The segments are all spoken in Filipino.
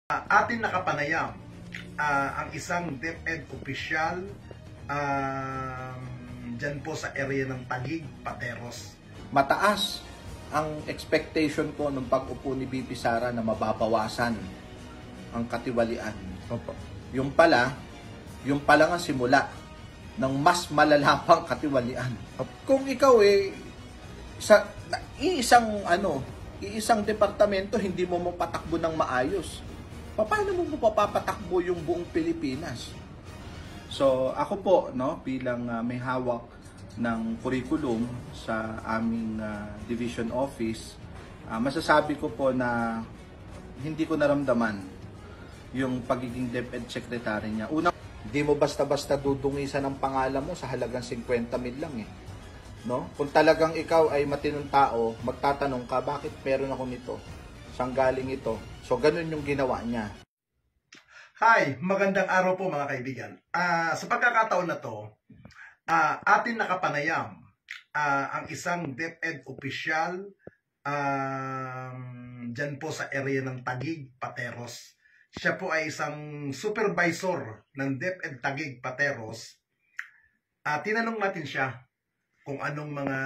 Atin nakapanayam ang isang DepEd opisyal dyan po sa area ng Taguig, Pateros. Mataas ang expectation po ng pag-upo ni VP Sara na mababawasan ang katiwalian. Opo. Yung pala nga simula ng mas malalapang katiwalian. Kung ikaw iisang departamento hindi mo mapatakbo ng maayos, paano mo papatakbo yung buong Pilipinas? So ako po bilang may hawak ng curriculum sa aming division office, masasabi ko po na hindi ko naramdaman yung pagiging DepEd secretary niya. Una, hindi mo basta-basta dudungisan ang pangalan mo sa halagang 50,000 lang no? Kung talagang ikaw ay matinong tao, magtatanong ka, bakit meron ako nito? Saan galing ito? So ganun yung ginawa niya. Hi, magandang araw po mga kaibigan. Sa pagkakataon na to, atin nakapanayam ang isang DepEd opisyal dyan po sa area ng Taguig, Pateros. Siya po ay isang supervisor ng DepEd Taguig, Pateros. Tinanong natin siya kung anong mga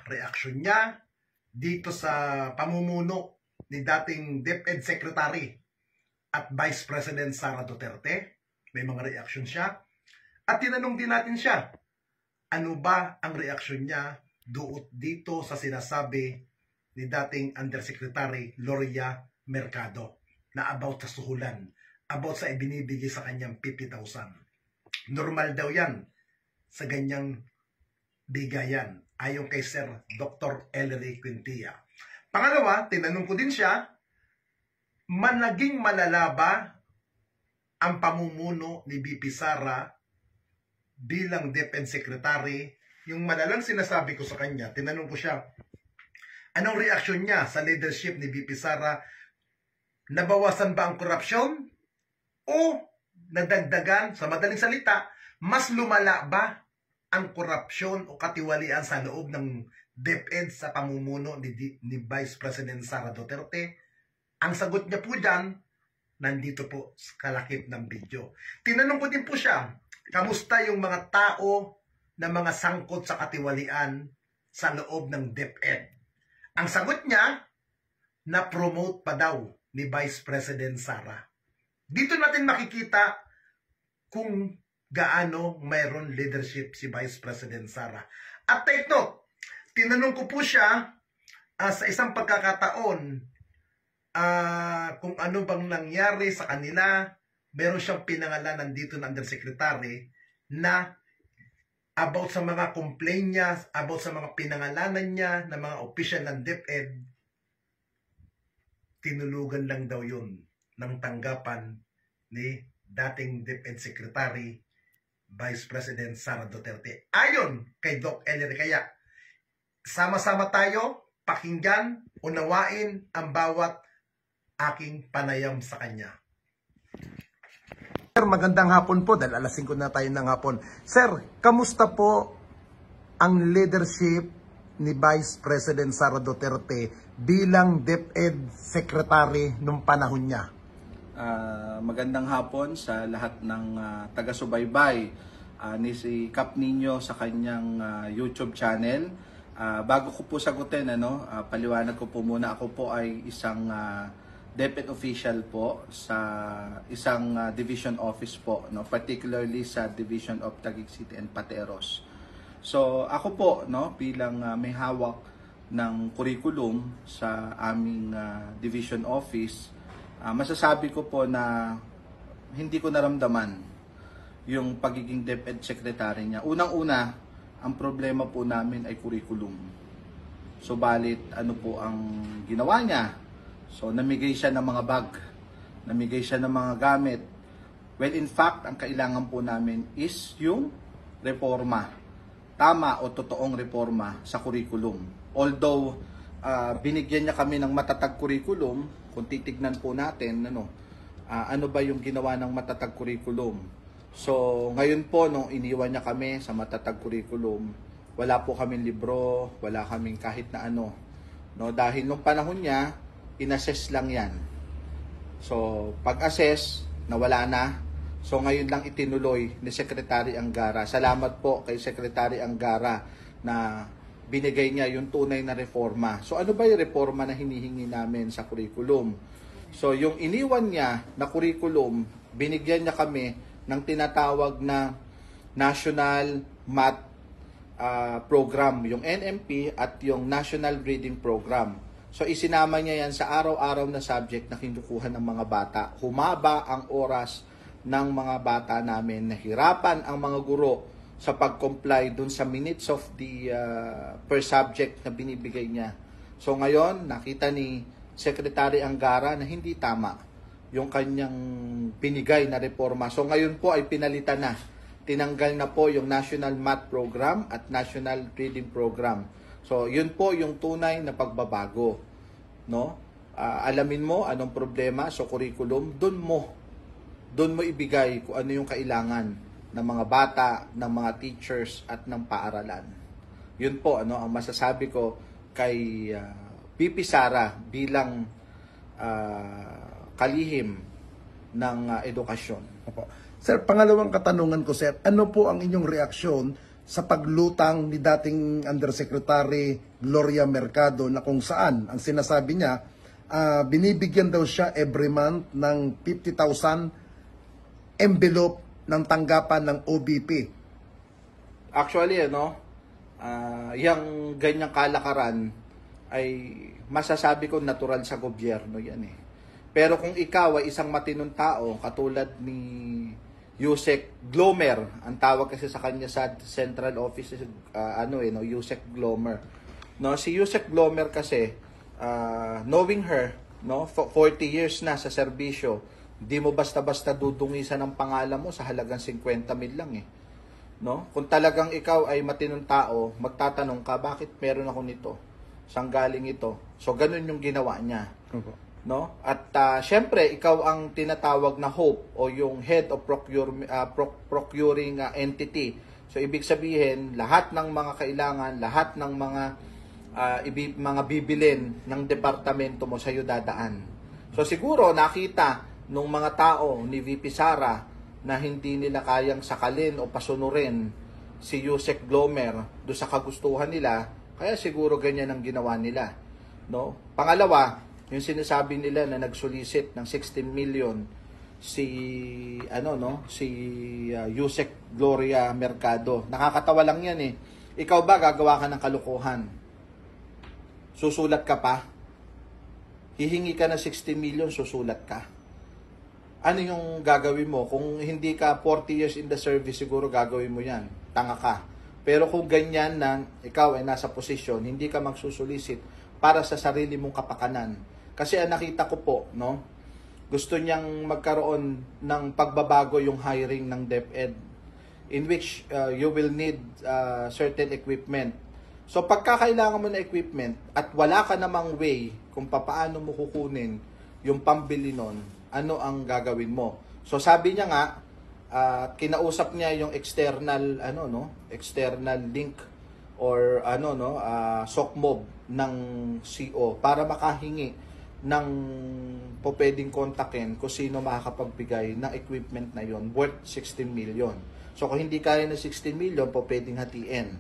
reaksyon niya dito sa pamumuno ni dating DepEd Secretary at Vice President Sara Duterte. May mga reaksyon siya. At tinanong din natin siya, ano ba ang reaksyon niya dito sa sinasabi ni dating Undersecretary Loria Mercado na about sa suhulan, about sa ibinibigay sa kanyang 50,000. Normal daw yan sa ganyang bigayan, ayon kay Sir Dr. Ellery Quintilla. Pangalawa, tinanong ko din siya, naging malala ba ang pamumuno ni VP Sara bilang DepEd Secretary? Yung malalang sinasabi ko sa kanya, tinanong ko siya, anong reaksyon niya sa leadership ni VP Sara? Nabawasan ba ang korupsyon? O nadagdagan, sa madaling salita, mas lumala ba ang korupsyon o katiwalian sa loob ng DepEd sa pamumuno ni Vice President Sara Duterte? Ang sagot niya po dyan, nandito po sa kalakip ng video. Tinanong ko din po siya, kamusta yung mga tao na mga sangkot sa katiwalian sa loob ng DepEd? Ang sagot niya, na-promote pa daw ni Vice President Sara. Dito natin makikita kung gaano mayroon leadership si Vice President Sara. At take note, tinanong ko po siya sa isang pagkakataon kung ano bang nangyari sa kanila. Meron siyang pinangalanan dito na Undersecretary na about sa mga complaint niya, about sa mga pinangalanan niya ng mga official ng DepEd, tinulugan lang daw yun ng tanggapan ni dating DepEd Secretary Vice President Sara Duterte. Ayon kay Doc Ellery. Kaya sama-sama tayo pakinggan, unawain ang bawat aking panayam sa kanya. Sir, magandang hapon po dahil alas 5 na tayo ng hapon. Sir, kamusta po ang leadership ni Vice President Sara Duterte bilang DepEd Secretary nung panahon niya? Magandang hapon sa lahat ng taga-subaybay ni si Kap Nino sa kanyang YouTube channel. Bago ko po sagutin, paliwanag ko po muna, ako po ay isang DepEd official po sa isang division office po, particularly sa Division of Taguig City and Pateros. So ako po bilang may hawak ng curriculum sa aming division office, masasabi ko po na hindi ko naramdaman yung pagiging DepEd secretary niya. Unang-una, ang problema po namin ay curriculum. Subalit ano po ang ginawa niya? So namigay siya ng mga bag, namigay siya ng mga gamit. Well, in fact, ang kailangan po namin is yung reforma. Tama o totoong reforma sa curriculum. Although binigyan niya kami ng matatag curriculum, kung titignan po natin ano ba yung ginawa ng matatag curriculum. So ngayon po nung iniwan niya kami sa matatag curriculum, wala po kaming libro, wala kaming kahit na dahil nung panahon niya, inassess lang yan. So, pag-assess, nawala na. So, ngayon lang itinuloy ni Secretary Angara. Salamat po kay Secretary Angara na binigay niya yung tunay na reforma. So, ano ba yung reforma na hinihingi namin sa curriculum? So, yung iniwan niya na curriculum, binigyan niya kami ng tinatawag na National Math Program, yung NMP at yung National Reading Program. So, isinama niya yan sa araw-araw na subject na kinukuha ng mga bata. Humaba ang oras ng mga bata namin. Nahirapan ang mga guro sa pag-comply dun sa minutes of the per subject na binibigay niya. So, ngayon, nakita ni Secretary Angara na hindi tama yung kanyang binigay na reforma. So, ngayon po ay pinalitan na. Tinanggal na po yung National Math Program at National Reading Program. So, yun po yung tunay na pagbabago, no? Alamin mo anong problema sa curriculum, doon mo ibigay kung ano yung kailangan ng mga bata, ng mga teachers at ng paaralan. Yun po ang masasabi ko kay VP Sara bilang kalihim ng edukasyon. Opo. Sir, pangalawang katanungan ko, sir, ano po ang inyong reaksyon sa paglutang ni dating Undersecretary Gloria Mercado na kung saan ang sinasabi niya, binibigyan daw siya every month ng 50,000 envelope ng tanggapan ng OBP? Actually, yung ganyang kalakaran ay masasabi ko natural sa gobyerno yan eh. Pero kung ikaw ay isang matinong tao, katulad ni Yusek Glomer, ang tawag kasi sa kanya sa central office, Yusek Glomer. No, si Yusek Glomer kasi, knowing her, 40 years na sa serbisyo, hindi mo basta-basta dudungisan ang pangalan mo sa halagang 50,000 lang eh. No? Kung talagang ikaw ay matinong tao, magtatanong ka, bakit meron ako nito? Saan galing ito? So, ganun yung ginawa niya. No? At syempre, ikaw ang tinatawag na hope o yung head of procuring entity. So, ibig sabihin, lahat ng mga kailangan, lahat ng mga bibilin ng departamento mo sa'yo dadaan. So, siguro nakita nung mga tao ni VP Sara na hindi nila kayang sakalin o pasunurin si Yusek Glomer do sa kagustuhan nila, kaya siguro ganyan ang ginawa nila. No? Pangalawa, yung sinasabi nila na nag-solicit ng 16 million si Yusek Gloria Mercado. Nakakatawa lang yan eh. Ikaw ba gagawa ka ng kalukuhan? Susulat ka pa? Hihingi ka ng 16 million, susulat ka. Ano yung gagawin mo? Kung hindi ka 40 years in the service, siguro gagawin mo yan. Tanga ka. Pero kung ganyan na ikaw ay nasa posisyon, hindi ka magsusulisit para sa sarili mong kapakanan. Kasi nakita ko po, gusto niyang magkaroon ng pagbabago yung hiring ng DepEd in which you will need certain equipment. So pagkakailangan mo na equipment at wala ka namang way kung paano mo kukunin yung pambili nun, ano ang gagawin mo? So sabi niya nga, kinausap niya yung external link or SOCMOB ng CO para makahingi ng pwedeng kontakin kung sino makakapagbigay ng equipment na yon worth 16 million. So kung hindi kaya ng 16 million, pwedeng hatiin.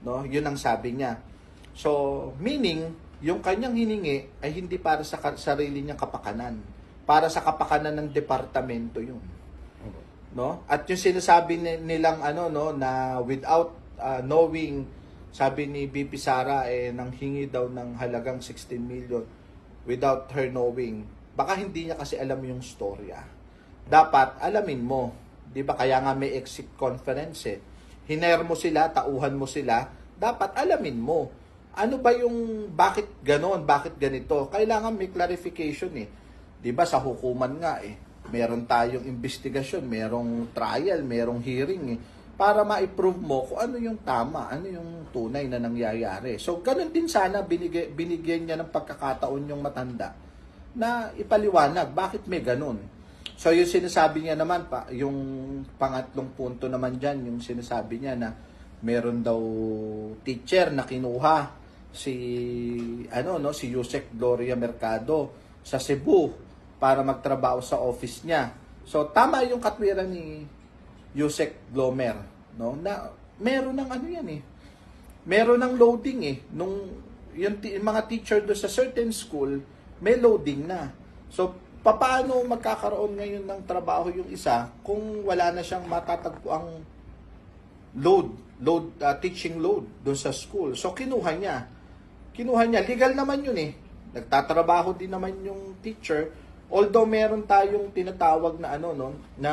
No? Yun ang sabi niya. So meaning, yung kanyang hiningi ay hindi para sa sarili niyang kapakanan. Para sa kapakanan ng departamento yun. No? At yung sinasabi nilang na without knowing, sabi ni BP Sara nang hingi daw ng halagang 16 million without her knowing. Baka hindi niya kasi alam yung storya. Dapat alamin mo, 'di ba? Kaya nga may exit conference eh. Hiner mo sila, tauhan mo sila, dapat alamin mo. Ano ba yung bakit ganon, bakit ganito? Kailangan may clarification eh. 'Di ba sa hukuman nga eh. Meron tayong investigasyon, merong trial, merong hearing eh, para ma-prove mo kung ano yung tama, ano yung tunay na nangyayari. So, ganun din sana binigyan niya ng pagkakataon yung matanda na ipaliwanag bakit may ganun. So, yung sinasabi niya naman, yung pangatlong punto naman dyan, yung sinasabi niya na meron daw teacher na kinuha si Yusek Gloria Mercado sa Cebu. para magtrabaho sa office niya. So tama yung katwiran ni Yusek Glomer, no? Na meron ng ano yan eh. Meron ng loading eh. Nung yung mga teacher do sa certain school, may loading na. So paano magkakaroon ngayon ng trabaho yung isa kung wala na siyang matatagpuang teaching load doon sa school? So kinuha niya. Legal naman yun eh. Nagtatrabaho din naman yung teacher. Although meron tayong tinatawag na na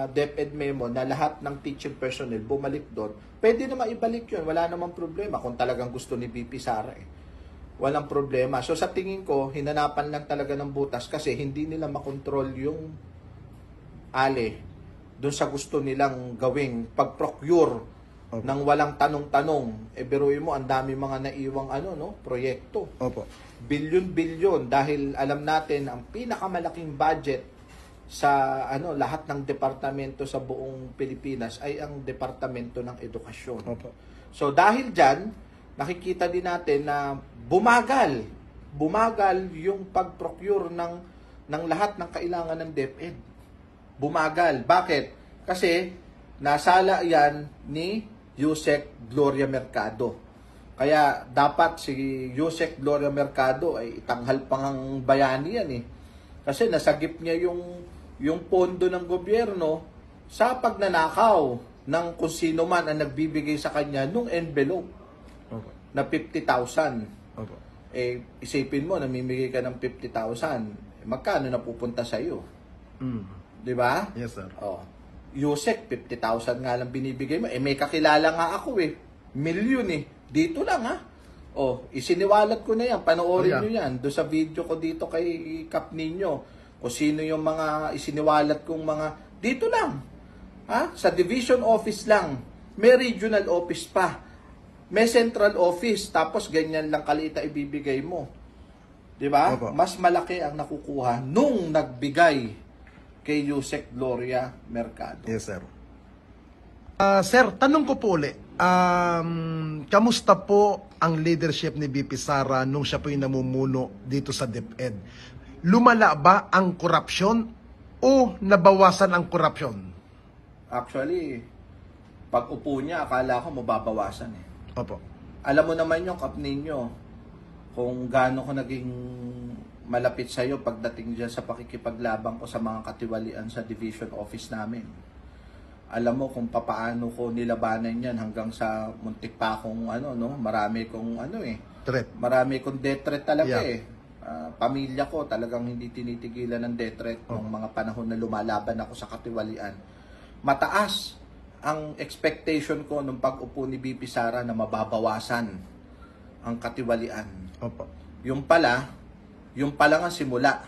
DepEd memo na lahat ng teaching personnel bumalik doon, pwede na maibalik yun. Wala namang problema kung talagang gusto ni VP Sara eh. Walang problema. So sa tingin ko, hinanapan lang talaga ng butas kasi hindi nila makontrol yung doon sa gusto nilang gawing pag-procure nang walang tanong-tanong. Biruin mo, ang dami mga naiwang proyekto. Opo. Bilyon-bilyon dahil alam natin ang pinakamalaking budget sa lahat ng departamento sa buong Pilipinas ay ang departamento ng edukasyon. Opo. So dahil diyan, nakikita din natin na bumagal yung pag-procure ng lahat ng kailangan ng DepEd. Bumagal. Bakit? Kasi nasala yan ni Yusek Gloria Mercado. Kaya dapat si Yusek Gloria Mercado ay itanghal pang bayani yan eh. Kasi nasagip niya yung pondo ng gobyerno sa pagnanakaw ng kung sino man ang nagbibigay sa kanya nung envelope na 50,000. Isipin mo, namimigay ka ng 50,000. Magkano napupunta sa iyo? Di ba? Yes, sir. Yusek, 50,000 nga lang binibigay mo. May kakilala nga ako eh. Milyon eh. Dito lang ha. Isiniwalat ko na yan. Panoorin nyo yan. Doon sa video ko dito kay Kap Ninyo. Kung sino yung mga isiniwalat kong mga... Dito lang. Ha? Sa division office lang. May regional office pa. May central office. Tapos ganyan lang kaliita ibibigay mo. Diba? Mas malaki ang nakukuha nung nagbigay kay Yusek Gloria Mercado. Yes, sir. Sir, tanong ko po ulit. Kamusta po ang leadership ni VP Sara nung siya po yung namumuno dito sa DepEd? Lumala ba ang korupsyon o nabawasan ang korupsyon? Actually, pag upo niya, akala ko mababawasan eh. Opo. Alam mo naman yung Kap Ninyo, kung gaano ko naging malapit sa iyo pagdating diyan sa pakikipaglabang ko sa mga katiwalian sa division office namin. Alam mo kung papaano ko nilabanan yan hanggang sa muntik pa akong marami kong threat. Marami kong death threat talaga eh. Pamilya ko talagang hindi tinitigilan ng death threat ng mga panahon na lumalaban ako sa katiwalian. Mataas ang expectation ko nung pag-upo ni VP Sara na mababawasan ang katiwalian. Opo. Yung pala nga simula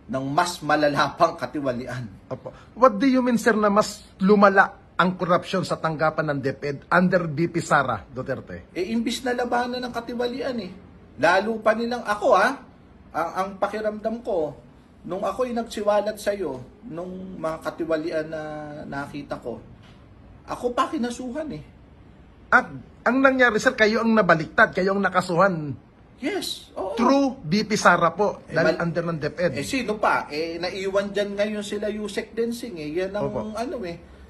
ng mas malalapang katiwalian. Opo. What do you mean, sir, na mas lumala ang korupsyon sa tanggapan ng DepEd under VP Sara Duterte? Imbis na labanan ng katiwalian eh. Lalo pa nilang ako ang pakiramdam ko, nung ako'y nagsiwalat sa'yo, nung mga katiwalian na nakita ko, ako pa kinasuhan eh. At ang nangyari, sir, kayo ang nabaliktad, kayo ang nakasuhan. Yes. Oo. True VP Sara po, dahil under ng DepEd. Sino pa? Naiwan dyan ngayon sila Yusek Densing eh. Yan ang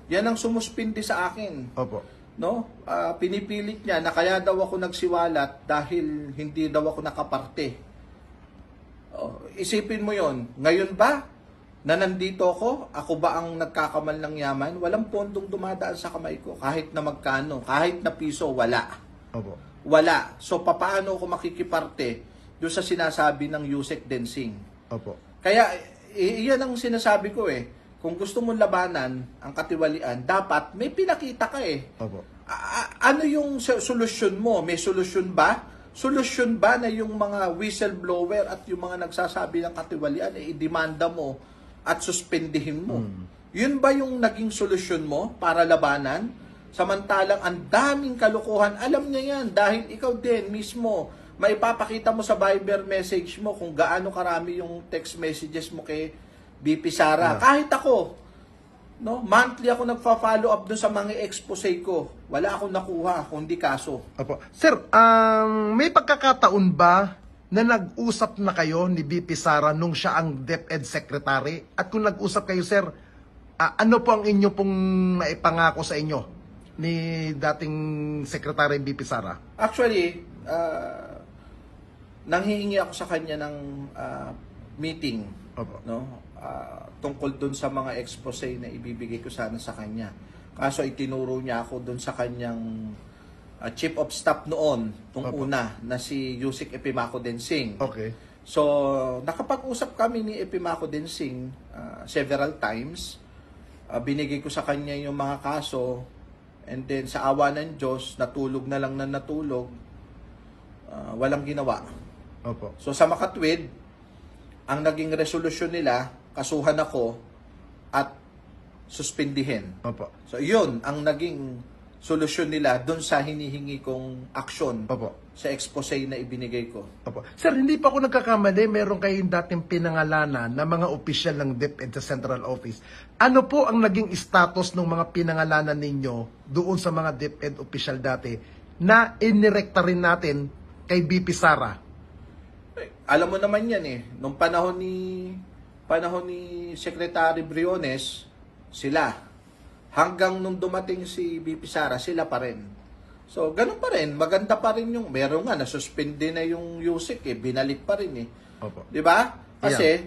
yan ang sumuspindi sa akin. Opo. No? Pinipilit niya na kaya daw ako nagsiwalat dahil hindi daw ako nakaparte. Isipin mo yon. Ngayon ba na nandito ako ba ang nagkakamal ng yaman? Walang pondong dumadaan sa kamay ko. Kahit na magkano, kahit na piso, wala. Opo. Wala. So, paano ako makikiparte doon sa sinasabi ng Yusek Densing? Opo. Kaya, iyan ang sinasabi ko eh. Kung gusto mong labanan ang katiwalian, dapat may pinakita ka eh. Opo. Ano yung solusyon mo? May solusyon ba? Solusyon ba na yung mga whistleblower at yung mga nagsasabi ng katiwalian i-demanda mo at suspendihin mo? Yun ba yung naging solusyon mo para labanan? Samantalang ang daming kalokohan, alam niya yan dahil ikaw din mismo, maipapakita mo sa Viber message mo kung gaano karami yung text messages mo kay VP Sara. Kahit ako, monthly ako nagfa-follow up doon sa mga expose ko. Wala akong nakuha, kundi kaso. Opo. Sir, may pagkakataon ba na nag-usap na kayo ni VP Sara nung siya ang DepEd Secretary? At kung nag-usap kayo, sir, ano po ang inyo pong naipangako sa inyo ni dating Secretary VP Sara? Actually, nanghihingi ako sa kanya ng meeting, Opo. no? Tungkol dun sa mga expose na ibibigay ko sana sa kanya. Kaso itinuro niya ako dun sa kanyang Chief of Staff noon, nung Opo. una, na si Yusik Epimaco Densing. Okay. So, nakapag-usap kami ni Epimaco Densing several times. Binigay ko sa kanya yung mga kaso, and then sa awa ng Diyos, natulog na lang na natulog. Walang ginawa. Opo. So, sa Makatwid, ang naging resolusyon nila, kasuhan ako at suspindihin. Opo. So, yun ang naging solusyon nila doon sa hinihingi kong aksyon Opo. sa expose na ibinigay ko. Opo. Sir, hindi pa ako nagkakamali. Meron kayong dating pinangalanan na mga opisyal ng DepEd sa Central Office. Ano po ang naging status ng mga pinangalanan ninyo doon sa mga DepEd opisyal dati na inirekta rin natin kay VP Sara? Alam mo naman yan eh, nung panahon ni Secretary Briones, sila. Hanggang nung dumating si VP Sara, sila pa rin. So, ganun pa rin. Maganda pa rin yung, meron nga, nasuspindi na yung Yusik eh, binalik pa rin eh. Opo. Di ba? Kasi,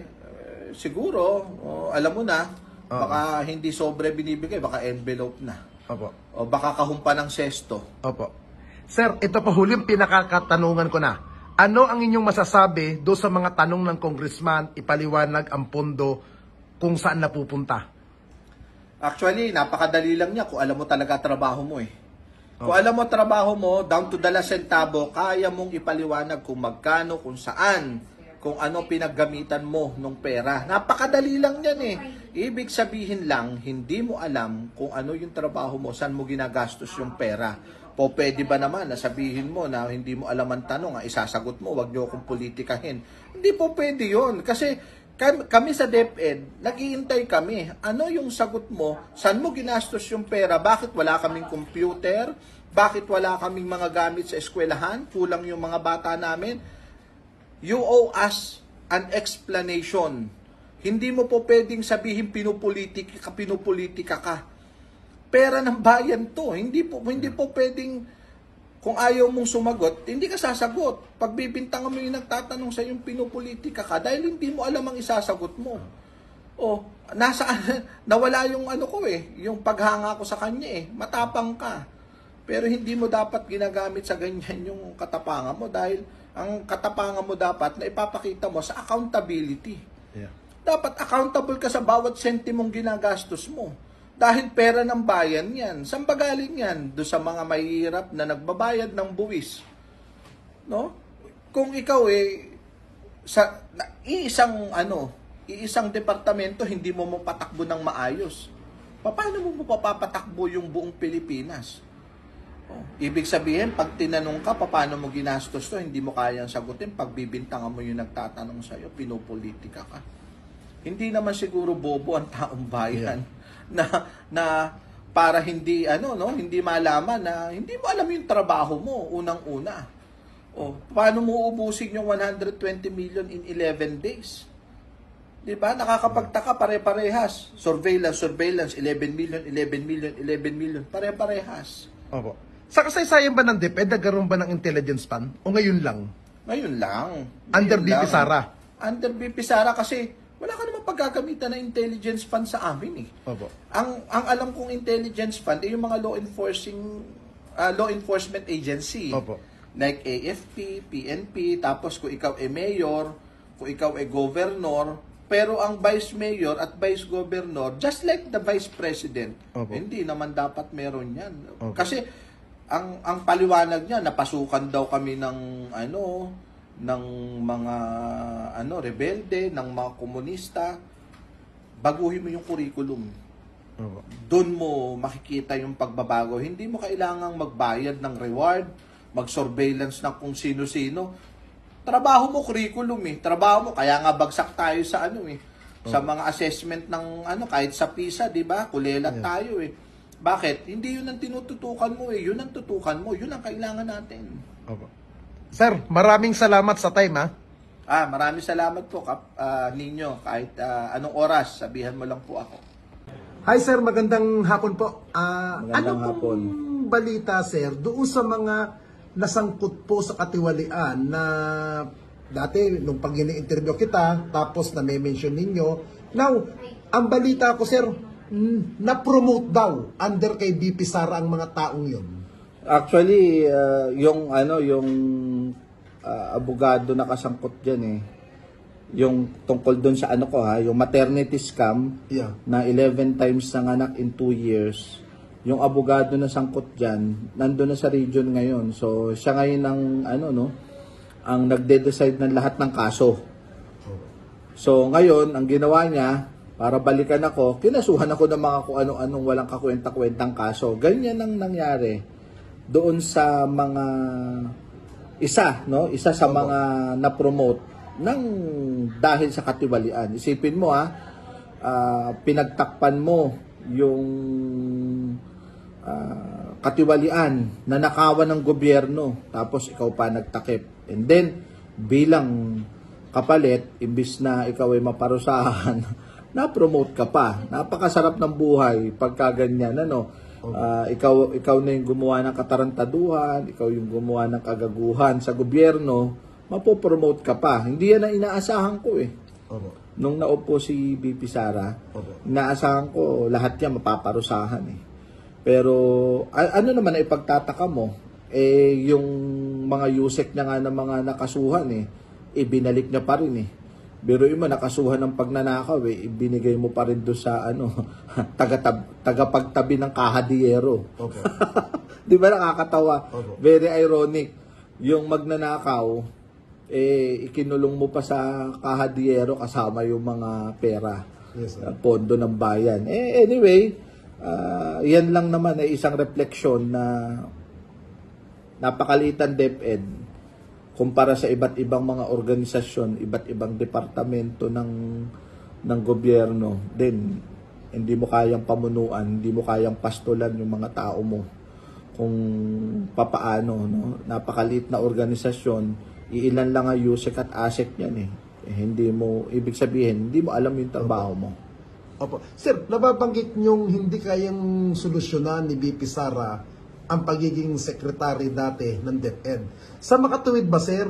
siguro, alam mo na, baka hindi sobre binibigay, baka envelope na. Opo. O baka kahumpa ng sesto. Opo. Sir, ito pa huling pinakakatanungan ko na. Ano ang inyong masasabi do sa mga tanong ng congressman, ipaliwanag ang pondo kung saan napupunta? Actually, napakadali lang niya kung alam mo talaga trabaho mo eh. Kung alam mo trabaho mo, down to the last centavo, kaya mong ipaliwanag kung magkano, kung saan, kung ano pinaggamitan mo ng pera. Napakadali lang yan eh. Ibig sabihin lang, hindi mo alam kung ano yung trabaho mo, saan mo ginagastos yung pera. Po, pwede ba naman na sabihin mo na hindi mo alam ang tanong, isasagot mo, wag niyo akong politikahin. Hindi po pwede yun. Kasi kami sa DepEd, nag-iintay kami. Ano yung sagot mo? Saan mo ginastos yung pera? Bakit wala kaming computer? Bakit wala kaming mga gamit sa eskwelahan? Kulang yung mga bata namin? You owe us an explanation. Hindi mo po pwedeng sabihin pinupolitika ka. Pera ng bayan to. Hindi po pwedeng, kung ayaw mong sumagot, hindi ka sasagot. Pagbibintangan mo yung nagtatanong sa yung pinupolitika ka dahil hindi mo alam ang isasagot mo. O, nawala yung ano ko eh, yung paghanga ko sa kanya eh. Matapang ka. Pero hindi mo dapat ginagamit sa ganyan yung katapangan mo dahil ang katapangan mo dapat na ipapakita mo sa accountability. Yeah. Dapat accountable ka sa bawat sentimong ginagastos mo. Dahil pera ng bayan yan. Saan ba galing yan? Doon sa mga mahihirap na nagbabayad ng buwis. No? Kung ikaw iisang departamento hindi mo mapatakbo ng maayos. Paano mo papatakbo yung buong Pilipinas? Ibig sabihin, pag tinanong ka, paano mo ginastos to, hindi mo kayang sagutin. Pag bibintangan mo yung nagtatanong sa'yo, pinopolitika ka. Hindi naman siguro bobo ang taong bayan. Yeah. na para hindi hindi malaman na hindi mo alam yung trabaho mo unang-una. Paano mo ubusin yung 120 million in 11 days? 'Di ba? Nakakapagtaka pare-parehas. Surveillance 11 million, 11 million, 11 million, pare-parehas. Opo. Sa kasaysayan ba ng DepEd nagkaroon ba ng intelligence fund o ngayon lang? Ngayon lang. Under VP Sara. Under VP Sara kasi wala ka naman paggagamitan ng intelligence fund sa amin eh. Opo. Ang alam kong intelligence fund ay yung mga law enforcement agency. Opo. Like AFP, PNP, tapos kung ikaw ay mayor, kung ikaw ay governor, pero ang vice mayor at vice governor, just like the vice president, Opo. hindi naman dapat meron yan. Opo. Kasi ang paliwanag niya, napasukan daw kami ng mga rebelde, ng mga komunista. Baguhin mo yung curriculum. Doon mo makikita yung pagbabago. Hindi mo kailangang magbayad ng reward, mag-surveillance ng kung sino-sino. Trabaho mo curriculum eh. Trabaho mo, kaya nga bagsak tayo sa sa mga assessment ng kahit sa PISA, 'di ba? Kulelat tayo eh. Bakit? Hindi 'yun ang tinututukan mo eh. 'Yun ang tutukan mo, 'yun ang kailangan natin. Opo. Sir, maraming salamat sa time, ha? Maraming salamat po, Ninyo. Kahit anong oras, sabihan mo lang po ako. Hi sir, magandang hapon po. Magandang ano hapon. pong balita sir doon sa mga nasangkut po sa katiwalian na dati nung pag ini-interview kita tapos na-mention ninyo. Now, ang balita ko sir, na-promote daw under kay BP Sara ang mga taong yun. Actually, yung abogado na kasangkot diyan yung tungkol doon sa yung maternity scam na 11 times nanganak in 2 years. Yung abogado na sangkot diyan, nandoon na sa region ngayon. So siya ngayon ang nagde-decide ng lahat ng kaso. So ngayon, ang ginawa niya para balikan ako, kinasuhan ako ng mga kung ano-anong walang kakwenta-kwentang kaso. Ganyan ang nangyari doon sa mga isa sa mga na-promote ng dahil sa katiwalian. Isipin mo pinagtakpan mo yung katiwalian na nakawan ng gobyerno tapos ikaw pa nagtakip. And then bilang kapalit, imbis na ikaw ay maparusahan, na-promote ka pa. Napakasarap ng buhay pagka ganyan, ikaw na yung gumawa ng katarantaduhan, ikaw yung gumawa ng kagaguhan sa gobyerno, mapopromote ka pa. Hindi yan ang inaasahan ko Nung naupo si BP Sara, inaasahan ko lahat yan mapaparusahan Pero ano naman na ipagtataka mo, yung mga yusek niya nga ng mga nakasuhan ibinalik niya pa rin Biruin mo, nakasuhan ng pagnanakaw ibinigay mo pa rin doon sa tagapagtabi ng kahadiyero. Di ba nakakatawa? Very ironic. Yung magnanakaw, ikinulong mo pa sa kahadiyero kasama yung mga pera. Yes, pondo ng bayan. Anyway, yan lang naman ay isang refleksyon na napakalitan DepEd kumpara sa iba't ibang mga organisasyon, iba't ibang departamento ng gobyerno. Then, hindi mo kayang pamunuan, hindi mo kayang pastulan yung mga tao mo kung papaano. Napakaliit na organisasyon, iilan lang ang USEC at ASEC niyan hindi mo, ibig sabihin, hindi mo alam yung trabaho mo. Opo. Sir, nababanggit niyong hindi kayang solusyonan ni BP Sara ang pagiging sekretary dati ng DepEd. Sa makatuwid ba, sir,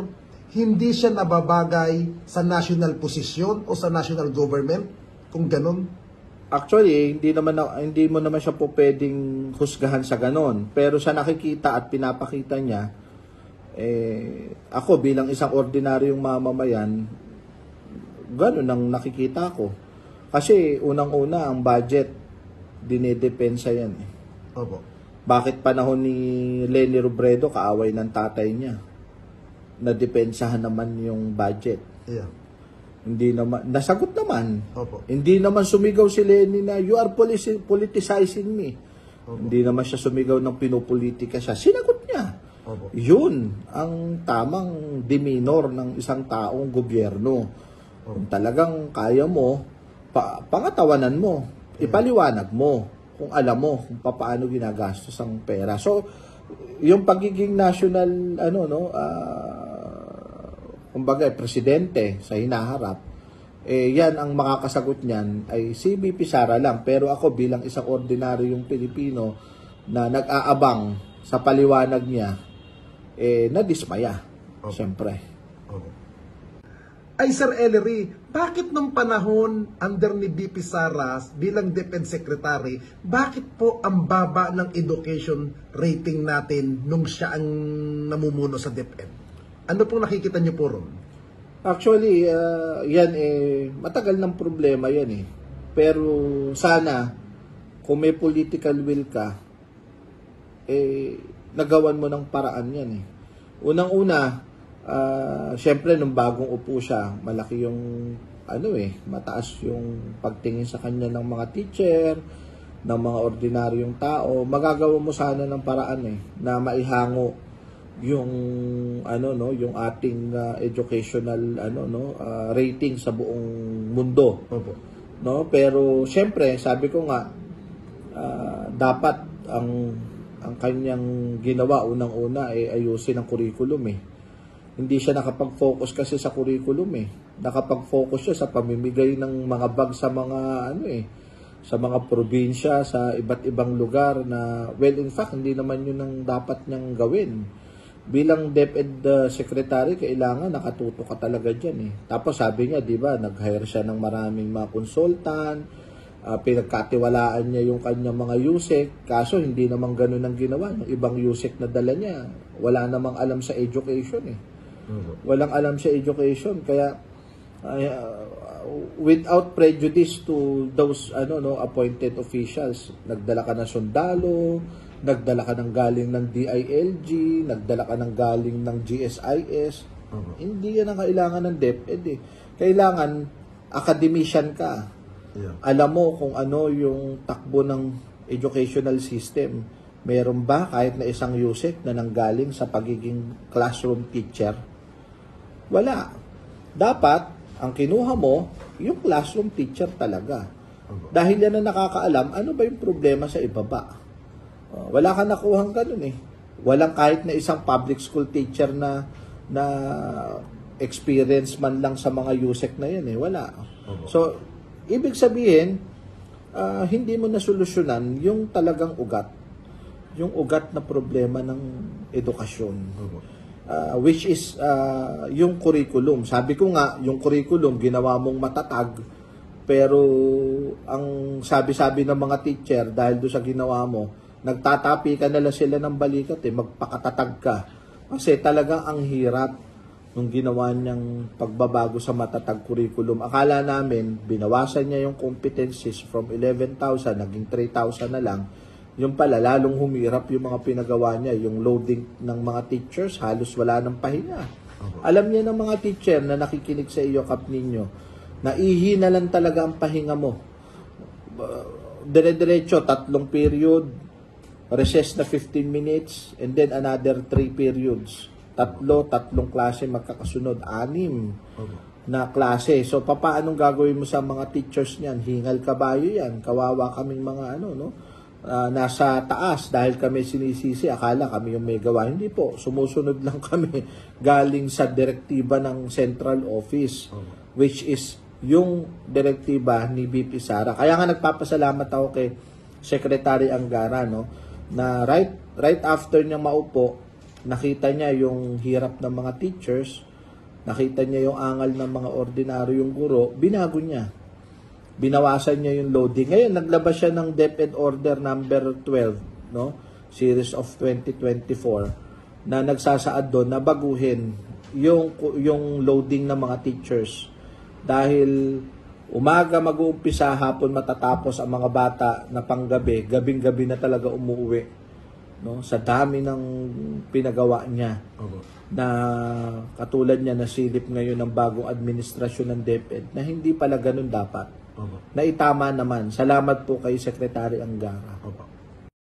hindi siya nababagay sa national posisyon o sa national government? Kung ganun? Actually, hindi mo naman siya po pwedeng husgahan sa ganon. Pero sa nakikita at pinapakita niya, ako bilang isang ordinaryong mamamayan, ganon ang nakikita ko. Kasi unang-una ang budget, dinedepensa yan Opo. Bakit panahon ni Leni Robredo kaaway ng tatay niya? Nadepensahan naman yung budget. Yeah. Hindi naman, nasagot naman. Opo. Hindi naman sumigaw si Leni na you are politicizing me. Opo. Hindi naman siya sumigaw ng pinupolitika siya. Sinagot niya. Opo. Yun ang tamang demeanor ng isang taong gobyerno. Kung talagang kaya mo, pangatawanan mo, ipaliwanag mo kung alam mo kung paano ginagastos ang pera. So, yung pagiging national, kumbaga, presidente sa hinaharap, yan ang makakasagot niyan ay si BP Sara lang. Pero ako bilang isang ordinaryong Pilipino na nag-aabang sa paliwanag niya, nadismaya. Siyempre. Ay Sir Ellery, bakit nung panahon under ni BP Sara bilang DepEd Secretary, bakit po ang baba ng education rating natin nung siya ang namumuno sa DepEd? Ano pong nakikita niyo po ron? Actually, yan matagal ng problema yan Pero sana, kung may political will ka, nagawan mo ng paraan yan Unang-una, syempre nung bagong upo siya, malaki yung mataas yung pagtingin sa kanya ng mga teacher, ng mga ordinaryong tao. Magagawa mo sana ng paraan na maihango yung yung ating educational rating sa buong mundo. Pero syempre, sabi ko nga dapat ang kanyang ginawa unang-una ay ayusin ang curriculum hindi siya nakapag-focus kasi sa curriculum eh. Nakapag-focus siya sa pamimigay ng mga bag sa mga sa mga probinsya, sa iba't ibang lugar na, well, in fact, hindi naman yun ang dapat niyang gawin. Bilang DepEd Secretary, kailangan nakatuto ka talaga dyan eh. Tapos sabi niya, di ba, nag-hire siya ng maraming mga consultant, pinagkatiwalaan niya yung kanyang mga USEC, kaso hindi naman ganun ang ginawa. Yung ibang USEC na dala niya, wala namang alam sa education eh. Walang alam sa education, kaya without prejudice to those appointed officials, nagdala ka ng sundalo, nagdala ka ng galing ng DILG, nagdala ka ng galing ng GSIS. Hindi yan ang kailangan ng DepEd eh. Kailangan academician ka. Alam mo kung ano yung takbo ng educational system. Meron ba kahit na isang USEC na nanggaling sa pagiging classroom teacher? Wala. Dapat ang kinuha mo, yung classroom teacher talaga. Dahil yan ang nakakaalam, ano ba yung problema sa ibaba? Wala ka nakuhang ganun eh. Walang kahit na isang public school teacher na experience man lang sa mga USEC na yan eh. Wala. So, ibig sabihin, hindi mo nasolusyonan yung talagang ugat. Yung ugat na problema ng edukasyon. Which is yung curriculum. Sabi ko nga, yung curriculum ginawa mong matatag, pero ang sabi-sabi ng mga teacher dahil doon sa ginawa mo, nagtatapi ka nila sila ng balikat eh, magpakatatag ka. Kasi talagang ang hirap nung ginawa niyang pagbabago sa matatag curriculum. Akala namin, binawasan niya yung competencies from 11,000, naging 3,000 na lang. Yung pala, lalong humirap yung mga pinagawa niya. Yung loading ng mga teachers, halos wala ng pahinga. Alam niya ng mga teacher na nakikinig sa iyo, Kap Ninyo, na ihina lang talaga ang pahinga mo. Dire-diretso, 3 period, recess na 15 minutes, and then another 3 periods. 3 klase magkakasunod, 6 na klase. So, papaanong gagawin mo sa mga teachers niyan? Hingal kabayo yan. Kawawa kaming mga nasa taas dahil kami sinisisi, akala kami yung may gawa. Hindi po, sumusunod lang kami galing sa direktiba ng Central Office, which is yung direktiba ni BP Sara. Kaya nga nagpapasalamat ako kay Secretary Angara, na right after niya maupo, nakita niya yung hirap ng mga teachers, nakita niya yung angal ng mga ordinaryong guro, binago niya. Binawasan niya yung loading. Ngayon, naglabas siya ng DepEd Order number 12, Series of 2024, na nagsasaad doon na baguhin yung loading ng mga teachers. Dahil umaga mag-uumpisa, hapon matatapos ang mga bata na panggabi, gabing-gabi na talaga umuwi. Sa dami ng pinagawa niya. Na katulad niya nasilip ngayon ng bagong administrasyon ng DepEd na hindi pala ganun dapat. Na itama naman. Salamat po kay Secretary Angara.